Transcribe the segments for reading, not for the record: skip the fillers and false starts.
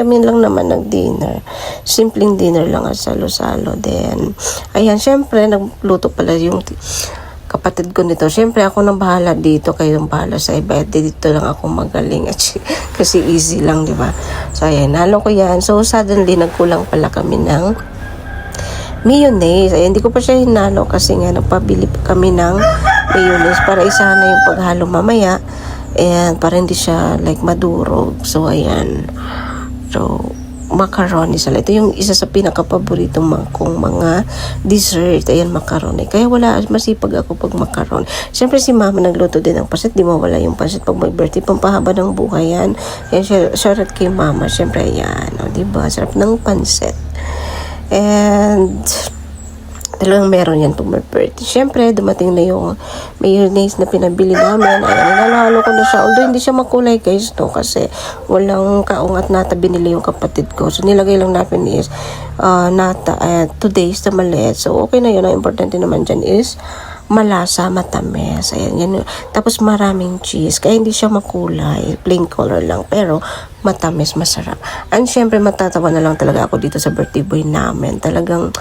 Kami lang naman nag-dinner. Simpleng dinner lang at salo-salo. Then, ayan, syempre, nagluto pala yung kapatid ko nito. Syempre, ako nang bahala dito. Kayong bahala sa iba. Dito lang ako magaling. At kasi easy lang, di ba? So, ayan, halo ko yan. So, suddenly, nagkulang pala kami ng mayonnaise. Ayan, hindi ko pa siya hinalo kasi nga, nagpabili pa kami ng mayonnaise para isa na yung paghalo mamaya. And, para hindi siya, like, madurog. So, ayan. So, macaroni salad. Ito yung isa sa pinaka-paborito kong mga dessert. Ayan, macaroni. Kaya masipag ako pag macaroni. Siyempre, si mama nagluto din ng pancit. Di mawala yung pancit pag may birthday. Pampahaba ng buhay yan. Ayan, shoutout kay mama. Siyempre, ayan. O, diba? Sarap ng pancit. And talagang meron yan pag may birthday. Siyempre, dumating na yung mayonnaise na pinabili namin. Ayan, nilalalo ko na siya. Although hindi siya makulay guys, no? Kasi walang kaungat nata binili yung kapatid ko. So, nilagay lang natin is nata, 2 days na maliit. So, okay na yun. Ang importante naman dyan is malasa, matamis. Ayan, yan. Tapos maraming cheese. Kaya hindi siya makulay. Plain color lang. Pero matamis, masarap. And syempre, matatawa na lang talaga ako dito sa birthday boy namin. Talagang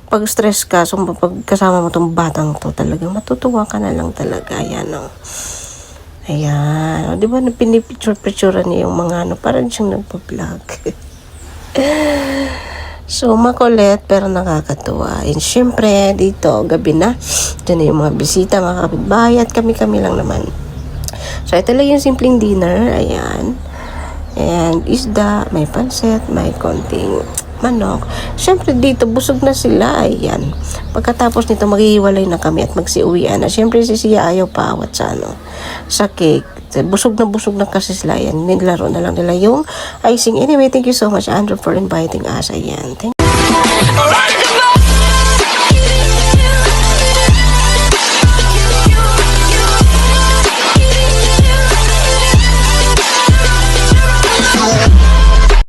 pag stress ka, so pag kasama mo tong batang to, talagang matutuwa ka na lang talaga. Ayan, o. Ayan. O, di ba, pinipicture-picture niya yung mga parang siyang nagpa-vlog. So, makulit pero nakakatuwa. And syempre, dito, gabi na. Diyan na yung mga bisita, mga kapitbahay at kami-kami lang naman. So, ito lang yung simpleng dinner. Ayan. And isda, may pancit, may konting manok. Syempre, dito, busog na sila. Ayan. Pagkatapos nito, maghihiwalay na kami at magsiuwian na. Syempre, si Sia ayaw paawat sa sa cake. Busog na kasi sila. Ayan, nilaro na lang nila yung icing. Anyway, thank you so much, Andrew, for inviting us. Ayan, thank you.